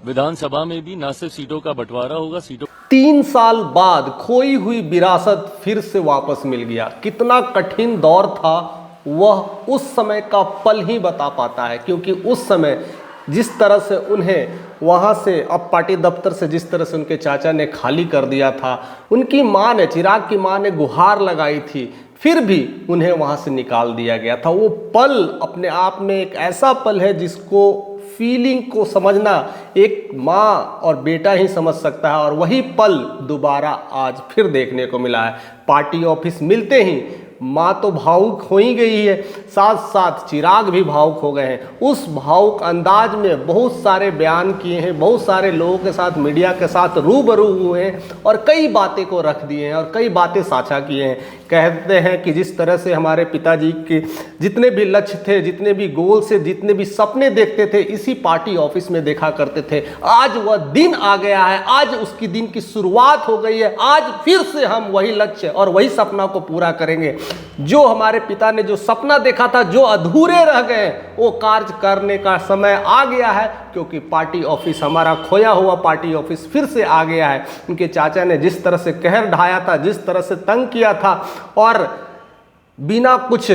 विधानसभा में भी न सिर्फ सीटों का बंटवारा होगा, सीटों 3 साल बाद खोई हुई विरासत फिर से वापस मिल गया। कितना कठिन दौर था वह उस समय का पल ही बता पाता है, क्योंकि उस समय जिस तरह से उन्हें वहाँ से अब पार्टी दफ्तर से जिस तरह से उनके चाचा ने खाली कर दिया था, उनकी माँ ने, चिराग की माँ ने गुहार लगाई थी, फिर भी उन्हें वहाँ से निकाल दिया गया था। वो पल अपने आप में एक ऐसा पल है जिसको फीलिंग को समझना एक माँ और बेटा ही समझ सकता है, और वही पल दोबारा आज फिर देखने को मिला है। पार्टी ऑफिस मिलते ही माँ तो भावुक हो ही गई है, साथ साथ चिराग भी भावुक हो गए हैं। उस भावुक अंदाज में बहुत सारे बयान किए हैं, बहुत सारे लोगों के साथ, मीडिया के साथ रूबरू हुए हैं और कई बातें को रख दिए हैं और कई बातें साझा किए हैं। कहते हैं कि जिस तरह से हमारे पिताजी के जितने भी लक्ष्य थे, जितने भी गोल से, जितने भी सपने देखते थे, इसी पार्टी ऑफिस में देखा करते थे। आज वह दिन आ गया है, आज उसकी दिन की शुरुआत हो गई है। आज फिर से हम वही लक्ष्य और वही सपना को पूरा करेंगे। जो हमारे पिता ने जो सपना देखा था, जो अधूरे रह गए, वो कार्य करने का समय आ गया है, क्योंकि पार्टी ऑफिस, हमारा खोया हुआ पार्टी ऑफिस फिर से आ गया है। उनके चाचा ने जिस तरह से कहर ढाया था, जिस तरह से तंग किया था और बिना कुछ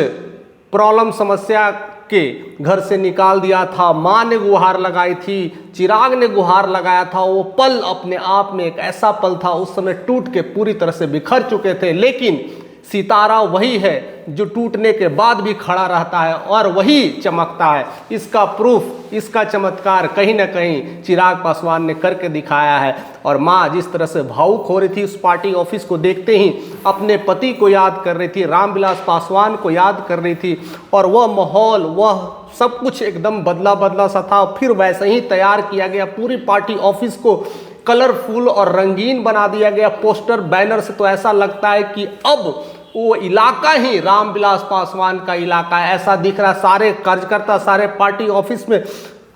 प्रॉब्लम समस्या के घर से निकाल दिया था, माँ ने गुहार लगाई थी, चिराग ने गुहार लगाया था, वो पल अपने आप में एक ऐसा पल था। उस समय टूट के पूरी तरह से बिखर चुके थे, लेकिन सितारा वही है जो टूटने के बाद भी खड़ा रहता है और वही चमकता है। इसका प्रूफ, इसका चमत्कार कहीं ना कहीं चिराग पासवान ने करके दिखाया है। और माँ जिस तरह से भावुक हो रही थी उस पार्टी ऑफिस को देखते ही, अपने पति को याद कर रही थी, रामविलास पासवान को याद कर रही थी, और वह माहौल, वह सब कुछ एकदम बदला बदला सा था। फिर वैसे ही तैयार किया गया, पूरी पार्टी ऑफिस को कलरफुल और रंगीन बना दिया गया। पोस्टर, बैनर से तो ऐसा लगता है कि अब वो इलाका ही रामविलास पासवान का इलाका है, ऐसा दिख रहा है। सारे कार्यकर्ता, सारे पार्टी ऑफिस में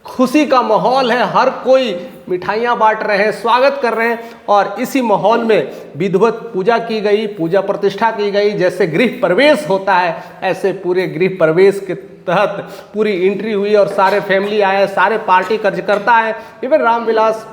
खुशी का माहौल है, हर कोई मिठाइयाँ बांट रहे हैं, स्वागत कर रहे हैं। और इसी माहौल में विधिवत पूजा की गई, पूजा प्रतिष्ठा की गई। जैसे गृह प्रवेश होता है, ऐसे पूरे गृह प्रवेश के तहत पूरी एंट्री हुई और सारे फैमिली आए, सारे पार्टी कार्यकर्ता आए। इवन रामविलास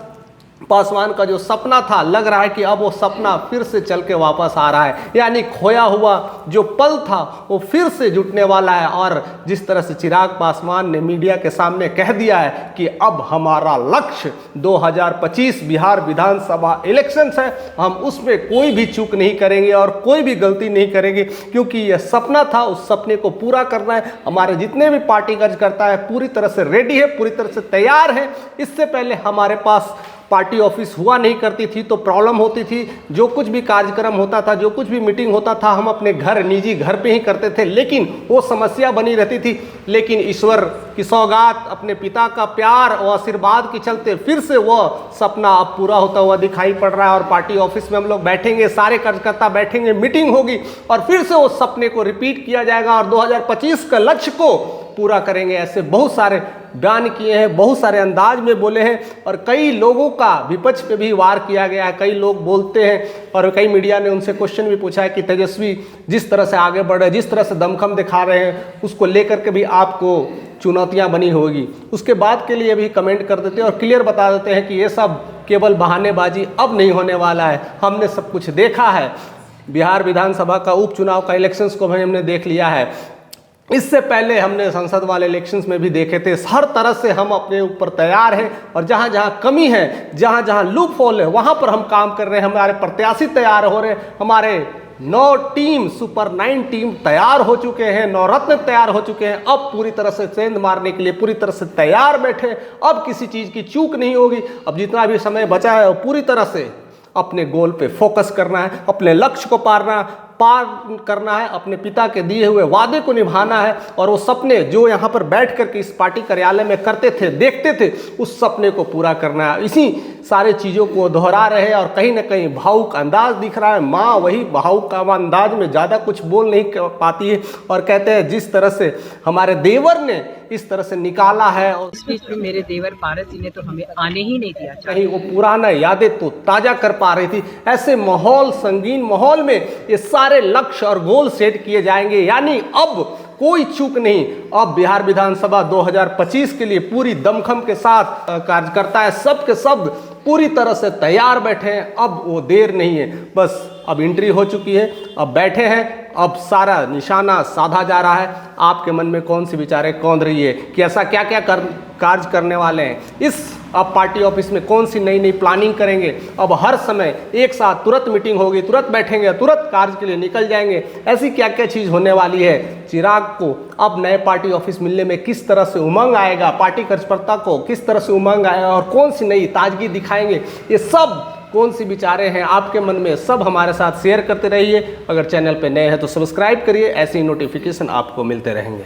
पासवान का जो सपना था, लग रहा है कि अब वो सपना फिर से चल के वापस आ रहा है, यानी खोया हुआ जो पल था वो फिर से जुटने वाला है। और जिस तरह से चिराग पासवान ने मीडिया के सामने कह दिया है कि अब हमारा लक्ष्य 2025 बिहार विधानसभा इलेक्शंस है, हम उसमें कोई भी चूक नहीं करेंगे और कोई भी गलती नहीं करेंगे, क्योंकि यह सपना था, उस सपने को पूरा करना है। हमारे जितने भी पार्टी कार्यकर्ता है पूरी तरह से रेडी है, पूरी तरह से तैयार है। इससे पहले हमारे पास पार्टी ऑफिस हुआ नहीं करती थी तो प्रॉब्लम होती थी। जो कुछ भी कार्यक्रम होता था, जो कुछ भी मीटिंग होता था, हम अपने घर, निजी घर पे ही करते थे, लेकिन वो समस्या बनी रहती थी। लेकिन ईश्वर की सौगात, अपने पिता का प्यार और आशीर्वाद के चलते फिर से वह सपना अब पूरा होता हुआ दिखाई पड़ रहा है। और पार्टी ऑफिस में हम लोग बैठेंगे, सारे कार्यकर्ता बैठेंगे, मीटिंग होगी और फिर से उस सपने को रिपीट किया जाएगा और 2025 का लक्ष्य को पूरा करेंगे। ऐसे बहुत सारे बयान किए हैं, बहुत सारे अंदाज में बोले हैं और कई लोगों का विपक्ष पे भी वार किया गया है। कई लोग बोलते हैं और कई मीडिया ने उनसे क्वेश्चन भी पूछा है कि तेजस्वी जिस तरह से आगे बढ़ रहे, जिस तरह से दमखम दिखा रहे हैं, उसको लेकर के भी आपको चुनौतियां बनी होगी। उसके बाद के लिए भी कमेंट कर देते हैं और क्लियर बता देते हैं कि ये सब केवल बहानेबाजी अब नहीं होने वाला है। हमने सब कुछ देखा है, बिहार विधानसभा का उपचुनाव का इलेक्शंस को भी हमने देख लिया है, इससे पहले हमने संसद वाले इलेक्शंस में भी देखे थे। हर तरह से हम अपने ऊपर तैयार हैं और जहाँ जहाँ कमी है, जहाँ जहाँ लूप होल है, वहाँ पर हम काम कर रहे हैं। हमारे प्रत्याशी तैयार हो रहे हैं, हमारे 9 टीम, सुपर 9 टीम तैयार हो चुके हैं, 9 रत्न तैयार हो चुके हैं। अब पूरी तरह से सेंध मारने के लिए पूरी तरह से तैयार बैठे। अब किसी चीज़ की चूक नहीं होगी। अब जितना भी समय बचा है वो पूरी तरह से अपने गोल पे फोकस करना है, अपने लक्ष्य को पार करना है, अपने पिता के दिए हुए वादे को निभाना है और वो सपने जो यहाँ पर बैठ कर के इस पार्टी कार्यालय में करते थे, देखते थे, उस सपने को पूरा करना है। इसी सारे चीज़ों को दोहरा रहे हैं और कहीं ना कहीं भावुक अंदाज दिख रहा है। माँ वही भावुक अंदाज में ज़्यादा कुछ बोल नहीं पाती है और कहते हैं जिस तरह से हमारे देवर ने इस तरह से निकाला है। और इस बीच में मेरे देवर पारस जी ने तो हमें आने ही नहीं दिया। कहीं वो पुराना यादें तो ताज़ा कर पा रही थी। ऐसे माहौल, संगीन माहौल में ये सारे लक्ष्य और गोल सेट किए जाएंगे, यानी अब कोई चूक नहीं। अब बिहार विधानसभा 2025 के लिए पूरी दमखम के साथ कार्यकर्ता है, सब के सब पूरी तरह से तैयार बैठे हैं। अब वो देर नहीं है, बस अब एंट्री हो चुकी है, अब बैठे हैं, अब सारा निशाना साधा जा रहा है। आपके मन में कौन सी विचारें कौन रही है कि ऐसा क्या क्या कार्य करने वाले हैं, इस अब पार्टी ऑफिस में कौन सी नई नई प्लानिंग करेंगे। अब हर समय एक साथ तुरंत मीटिंग होगी, तुरंत बैठेंगे, तुरंत कार्य के लिए निकल जाएंगे, ऐसी क्या क्या चीज़ होने वाली है। चिराग को अब नए पार्टी ऑफिस मिलने में किस तरह से उमंग आएगा, पार्टी कार्यकर्ता को किस तरह से उमंग आएगा और कौन सी नई ताजगी दिखाएंगे, ये सब कौन सी विचारें हैं आपके मन में, सब हमारे साथ शेयर करते रहिए। अगर चैनल पे नए हैं तो सब्सक्राइब करिए, ऐसी नोटिफिकेशन आपको मिलते रहेंगे।